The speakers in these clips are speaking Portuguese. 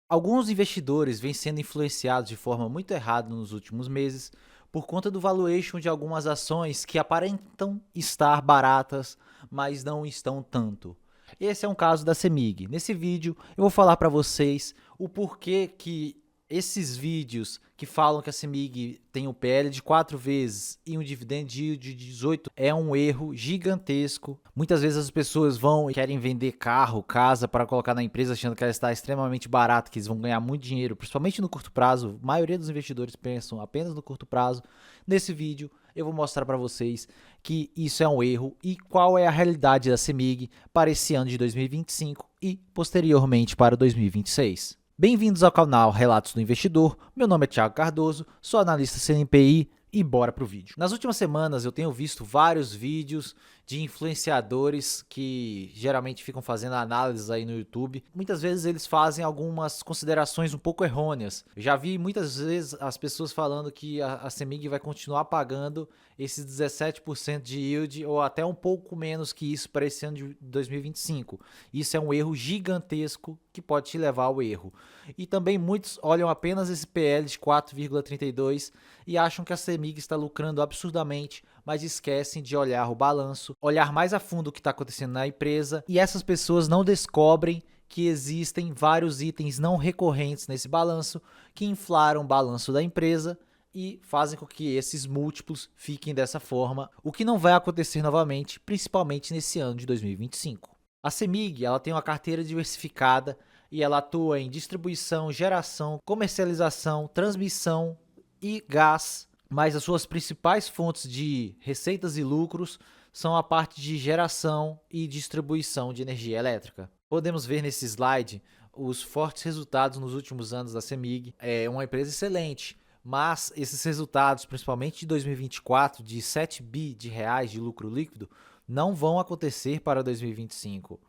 Alguns investidores vêm sendo influenciados de forma muito errada nos últimos meses por conta do valuation de algumas ações que aparentam estar baratas, mas não estão tanto. Esse é um caso da CEMIG. Nesse vídeo eu vou falar para vocês o porquê que esses vídeos que falam que a CEMIG tem um PL de 4 vezes e um dividend yield de 18 é um erro gigantesco. Muitas vezes as pessoas vão e querem vender carro, casa para colocar na empresa achando que ela está extremamente barata, que eles vão ganhar muito dinheiro, principalmente no curto prazo. A maioria dos investidores pensam apenas no curto prazo. Nesse vídeo eu vou mostrar para vocês que isso é um erro e qual é a realidade da CEMIG para esse ano de 2025 e posteriormente para 2026. Bem-vindos ao canal Relatos do Investidor, meu nome é Thiago Cardoso, sou analista CNPI e bora pro vídeo. Nas últimas semanas eu tenho visto vários vídeos de influenciadores que geralmente ficam fazendo análises aí no YouTube. Muitas vezes eles fazem algumas considerações um pouco errôneas. Eu já vi muitas vezes as pessoas falando que a CEMIG vai continuar pagando esses 17% de yield ou até um pouco menos que isso para esse ano de 2025. Isso é um erro gigantesco que pode te levar ao erro. E também muitos olham apenas esse PL de 4,32 e acham que a CEMIG está lucrando absurdamente, mas esquecem de olhar o balanço, olhar mais a fundo o que está acontecendo na empresa, e essas pessoas não descobrem que existem vários itens não recorrentes nesse balanço que inflaram o balanço da empresa e fazem com que esses múltiplos fiquem dessa forma, o que não vai acontecer novamente, principalmente nesse ano de 2025. A CEMIG ela tem uma carteira diversificada e ela atua em distribuição, geração, comercialização, transmissão e gás, mas as suas principais fontes de receitas e lucros são a parte de geração e distribuição de energia elétrica. Podemos ver nesse slide os fortes resultados nos últimos anos da CEMIG. É uma empresa excelente, mas esses resultados, principalmente de 2024, de 7 bi de reais de lucro líquido, não vão acontecer para 2025,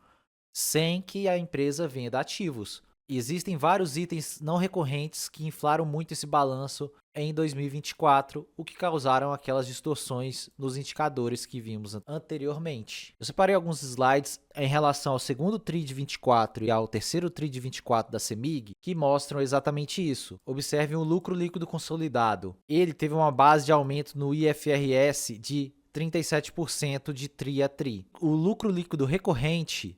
sem que a empresa venda ativos. E existem vários itens não recorrentes que inflaram muito esse balanço em 2024, o que causaram aquelas distorções nos indicadores que vimos anteriormente. Eu separei alguns slides em relação ao segundo TRI de 24 e ao terceiro TRI de 24 da CEMIG, que mostram exatamente isso. Observe o lucro líquido consolidado. Ele teve uma base de aumento no IFRS de 37% de TRI a TRI. O lucro líquido recorrente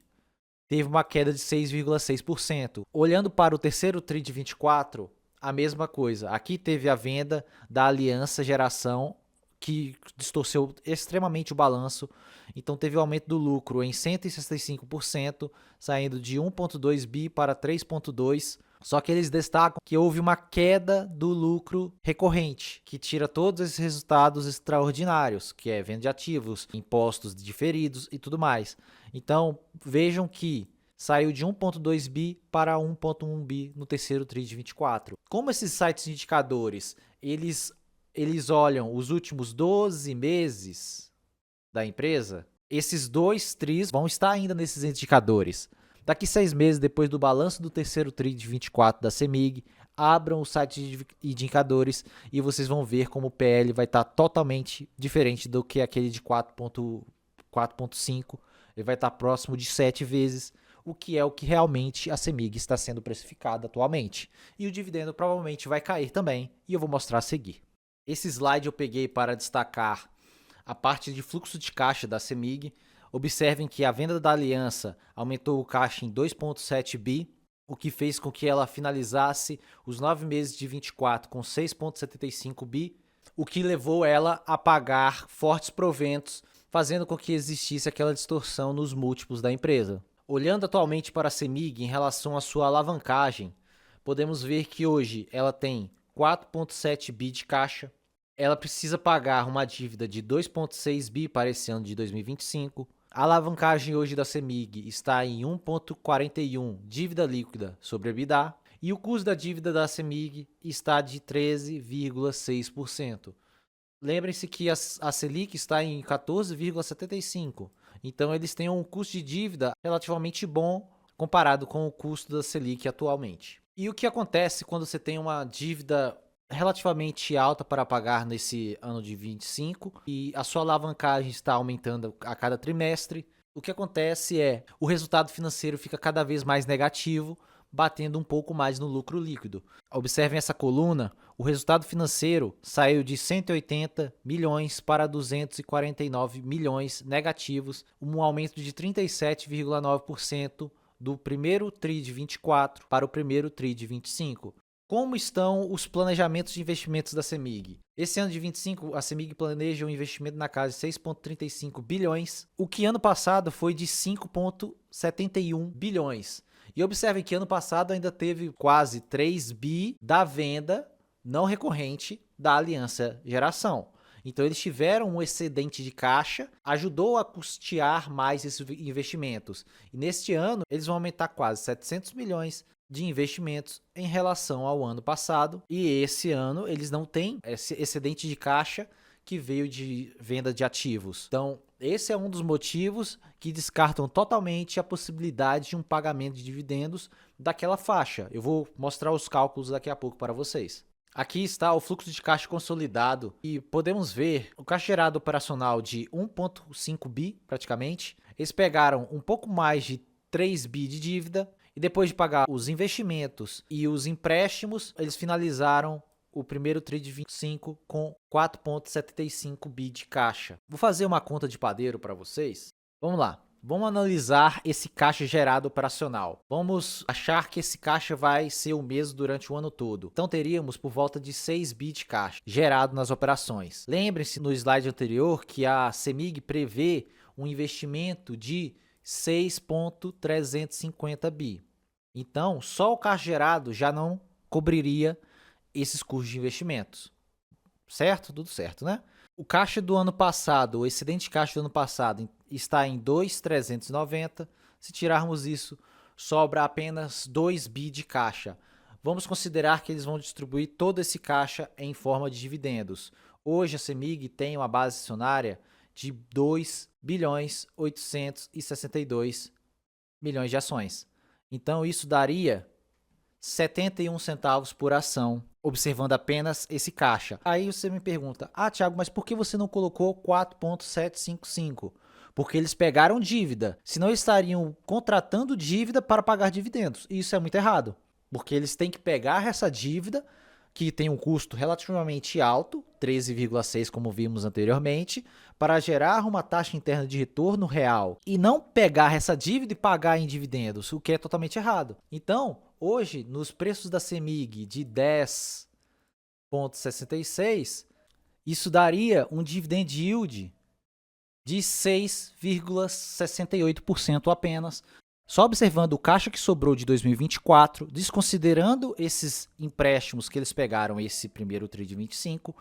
teve uma queda de 6,6%. Olhando para o terceiro TRI de 24, a mesma coisa. Aqui teve a venda da Aliança Geração, que distorceu extremamente o balanço. Então teve o aumento do lucro em 165%, saindo de 1,2 bi para 3,2. Só que eles destacam que houve uma queda do lucro recorrente, que tira todos esses resultados extraordinários, que é venda de ativos, impostos diferidos e tudo mais. Então, vejam que saiu de 1,2 bi para 1,1 bi no terceiro TRI de 24. Como esses sites de indicadores, eles olham os últimos 12 meses da empresa, esses dois TRIs vão estar ainda nesses indicadores. Daqui 6 meses, depois do balanço do terceiro TRI de 24 da CEMIG, abram o site de indicadores e vocês vão ver como o PL vai estar totalmente diferente do que aquele de 4,5. Ele vai estar próximo de 7 vezes, o que realmente a CEMIG está sendo precificada atualmente. E o dividendo provavelmente vai cair também, e eu vou mostrar a seguir. Esse slide eu peguei para destacar a parte de fluxo de caixa da CEMIG. Observem que a venda da Aliança aumentou o caixa em 2,7 bi, o que fez com que ela finalizasse os 9 meses de 24 com 6,75 bi, o que levou ela a pagar fortes proventos, fazendo com que existisse aquela distorção nos múltiplos da empresa. Olhando atualmente para a CEMIG em relação à sua alavancagem, podemos ver que hoje ela tem 4,7 bi de caixa, ela precisa pagar uma dívida de 2,6 bi para esse ano de 2025. A alavancagem hoje da CEMIG está em 1,41 dívida líquida sobre EBITDA e o custo da dívida da CEMIG está de 13,6%. Lembrem-se que a Selic está em 14,75%, então eles têm um custo de dívida relativamente bom comparado com o custo da Selic atualmente. E o que acontece quando você tem uma dívida relativamente alta para pagar nesse ano de 25 e a sua alavancagem está aumentando a cada trimestre? O que acontece é o resultado financeiro fica cada vez mais negativo, batendo um pouco mais no lucro líquido. Observem essa coluna, o resultado financeiro saiu de 180 milhões para 249 milhões negativos, um aumento de 37,9% do primeiro TRI de 24 para o primeiro TRI de 25. Como estão os planejamentos de investimentos da CEMIG? Esse ano de 25, a CEMIG planeja um investimento na casa de 6,35 bilhões, o que ano passado foi de 5,71 bilhões. E observem que ano passado ainda teve quase 3 bi da venda não recorrente da Aliança Geração. Então eles tiveram um excedente de caixa, ajudou a custear mais esses investimentos. E neste ano eles vão aumentar quase 700 milhões de investimentos em relação ao ano passado. E esse ano eles não têm esse excedente de caixa que veio de venda de ativos. Então esse é um dos motivos que descartam totalmente a possibilidade de um pagamento de dividendos daquela faixa. Eu vou mostrar os cálculos daqui a pouco para vocês. Aqui está o fluxo de caixa consolidado e podemos ver o caixa gerado operacional de 1,5 bi praticamente. Eles pegaram um pouco mais de 3 bi de dívida e depois de pagar os investimentos e os empréstimos, eles finalizaram o primeiro TRI de 25 com 4,75 bi de caixa. Vou fazer uma conta de padeiro para vocês. Vamos lá. Vamos analisar esse caixa gerado operacional. Vamos achar que esse caixa vai ser o mesmo durante o ano todo. Então teríamos por volta de 6 bi de caixa gerado nas operações. Lembrem-se no slide anterior que a CEMIG prevê um investimento de 6,350 bi. Então, só o caixa gerado já não cobriria esses custos de investimentos. Certo? Tudo certo, né? O caixa do ano passado, o excedente de caixa do ano passado está em 2,390. Se tirarmos isso, sobra apenas 2 bi de caixa. Vamos considerar que eles vão distribuir todo esse caixa em forma de dividendos. Hoje a CEMIG tem uma base acionária de 2 bilhões 862 milhões de ações. Então isso daria 71 centavos por ação, observando apenas esse caixa. Aí você me pergunta, Thiago, mas por que você não colocou 4,755? Porque eles pegaram dívida, senão eles estariam contratando dívida para pagar dividendos. E isso é muito errado, porque eles têm que pegar essa dívida, que tem um custo relativamente alto, 13,6 como vimos anteriormente, para gerar uma taxa interna de retorno real. E não pegar essa dívida e pagar em dividendos, o que é totalmente errado. Então, hoje, nos preços da CEMIG de 10,66, isso daria um dividend yield de 6,68% apenas. Só observando o caixa que sobrou de 2024, desconsiderando esses empréstimos que eles pegaram esse primeiro TRI de 25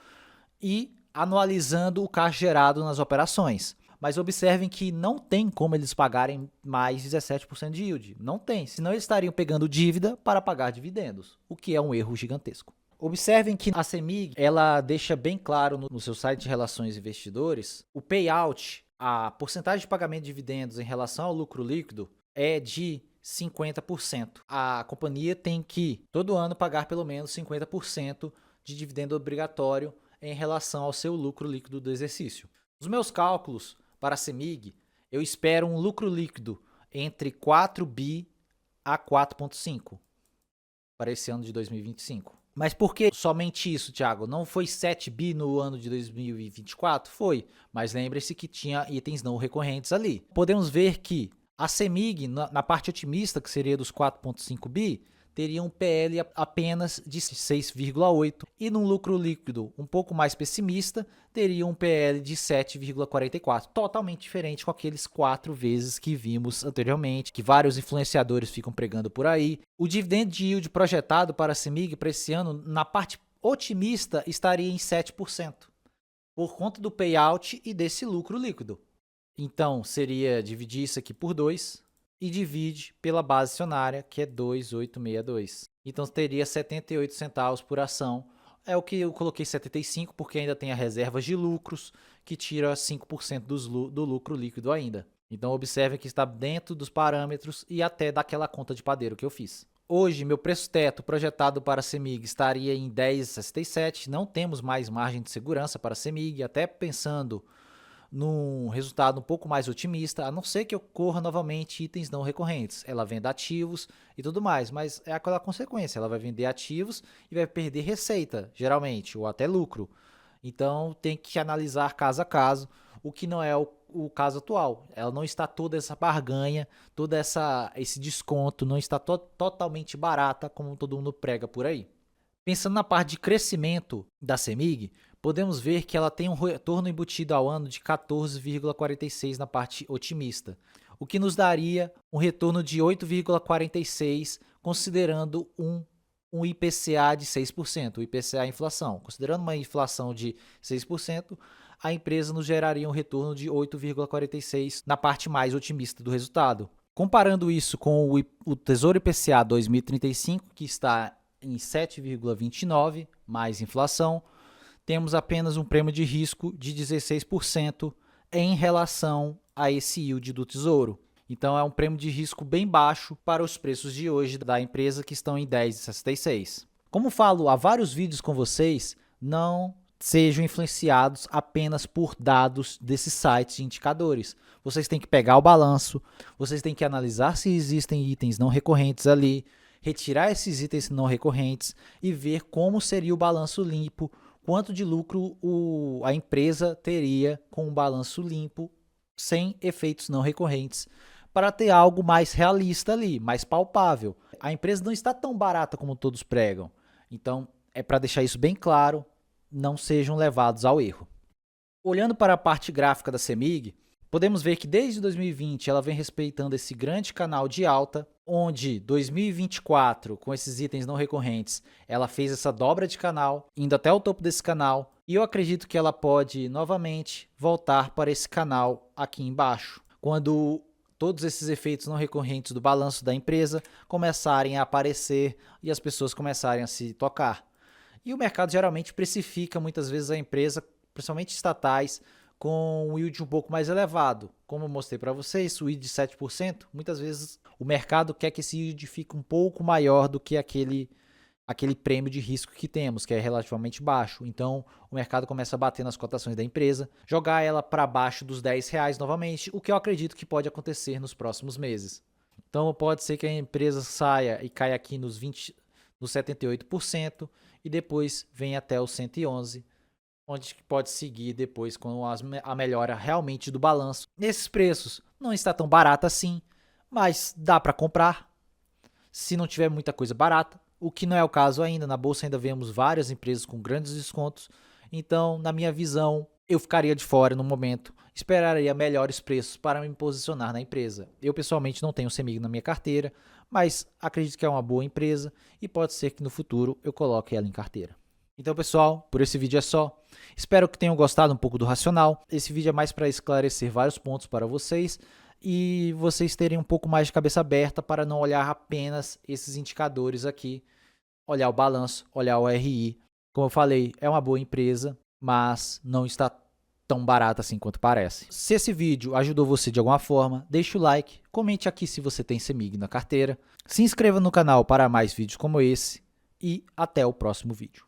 e anualizando o caixa gerado nas operações. Mas observem que não tem como eles pagarem mais 17% de yield. Não tem, senão eles estariam pegando dívida para pagar dividendos, o que é um erro gigantesco. Observem que a CEMIG ela deixa bem claro no seu site de relações investidores o payout, a porcentagem de pagamento de dividendos em relação ao lucro líquido é de 50%. A companhia tem que todo ano pagar pelo menos 50% de dividendo obrigatório em relação ao seu lucro líquido do exercício. Nos meus cálculos para a CEMIG, eu espero um lucro líquido entre 4 bi a 4,5 para esse ano de 2025. Mas por que somente isso, Thiago? Não foi 7 bi no ano de 2024? Foi, mas lembre-se que tinha itens não recorrentes ali. Podemos ver que a CEMIG, na parte otimista, que seria dos 4,5 bi, teria um PL apenas de 6,8 e num lucro líquido um pouco mais pessimista, teria um PL de 7,44, totalmente diferente com aqueles 4 vezes que vimos anteriormente, que vários influenciadores ficam pregando por aí. O dividend yield projetado para a CEMIG para esse ano, na parte otimista, estaria em 7%, por conta do payout e desse lucro líquido. Então, seria dividir isso aqui por 2 e divide pela base acionária, que é 2,862. Então, teria 78 centavos por ação. É o que eu coloquei 75, porque ainda tem a reserva de lucros, que tira 5% do lucro líquido ainda. Então, observe que está dentro dos parâmetros e até daquela conta de padeiro que eu fiz. Hoje, meu preço teto projetado para a CEMIG estaria em 10,67. Não temos mais margem de segurança para a CEMIG, até pensando num resultado um pouco mais otimista, a não ser que ocorra novamente itens não recorrentes. Ela vende ativos e tudo mais, mas é aquela consequência, ela vai vender ativos e vai perder receita, geralmente, ou até lucro. Então tem que analisar caso a caso, o que não é o caso atual. Ela não está toda essa barganha, esse desconto, não está totalmente barata como todo mundo prega por aí. Pensando na parte de crescimento da CEMIG, podemos ver que ela tem um retorno embutido ao ano de 14,46 na parte otimista, o que nos daria um retorno de 8,46, considerando um IPCA de 6%, o IPCA é a inflação. Considerando uma inflação de 6%, a empresa nos geraria um retorno de 8,46 na parte mais otimista do resultado. Comparando isso com o Tesouro IPCA 2035, que está em 7,29, mais inflação, temos apenas um prêmio de risco de 16% em relação a esse yield do Tesouro. Então é um prêmio de risco bem baixo para os preços de hoje da empresa, que estão em 10,66. Como falo há vários vídeos com vocês, não sejam influenciados apenas por dados desses sites de indicadores. Vocês têm que pegar o balanço, vocês têm que analisar se existem itens não recorrentes ali, retirar esses itens não recorrentes e ver como seria o balanço limpo, quanto de lucro a empresa teria com um balanço limpo, sem efeitos não recorrentes, para ter algo mais realista ali, mais palpável. A empresa não está tão barata como todos pregam, então é para deixar isso bem claro, não sejam levados ao erro. Olhando para a parte gráfica da CEMIG, podemos ver que desde 2020 ela vem respeitando esse grande canal de alta, onde 2024, com esses itens não recorrentes, ela fez essa dobra de canal, indo até o topo desse canal, e eu acredito que ela pode novamente voltar para esse canal aqui embaixo, quando todos esses efeitos não recorrentes do balanço da empresa começarem a aparecer e as pessoas começarem a se tocar. E o mercado geralmente precifica muitas vezes a empresa, principalmente estatais, com um yield um pouco mais elevado. Como eu mostrei para vocês, o yield de 7%, muitas vezes o mercado quer que esse yield fique um pouco maior do que aquele prêmio de risco que temos, que é relativamente baixo. Então, o mercado começa a bater nas cotações da empresa, jogar ela para baixo dos R$10 novamente, o que eu acredito que pode acontecer nos próximos meses. Então, pode ser que a empresa saia e caia aqui nos 78% e depois venha até os 111%. Onde pode seguir depois com a melhora realmente do balanço. Nesses preços não está tão barato assim, mas dá para comprar se não tiver muita coisa barata, o que não é o caso ainda. Na bolsa ainda vemos várias empresas com grandes descontos, então na minha visão eu ficaria de fora no momento, esperaria melhores preços para me posicionar na empresa. Eu pessoalmente não tenho CEMIG na minha carteira, mas acredito que é uma boa empresa e pode ser que no futuro eu coloque ela em carteira. Então, pessoal, por esse vídeo é só. Espero que tenham gostado um pouco do racional. Esse vídeo é mais para esclarecer vários pontos para vocês e vocês terem um pouco mais de cabeça aberta para não olhar apenas esses indicadores aqui, olhar o balanço, olhar o RI. Como eu falei, é uma boa empresa, mas não está tão barata assim quanto parece. Se esse vídeo ajudou você de alguma forma, deixe o like, comente aqui se você tem CEMIG na carteira, se inscreva no canal para mais vídeos como esse e até o próximo vídeo.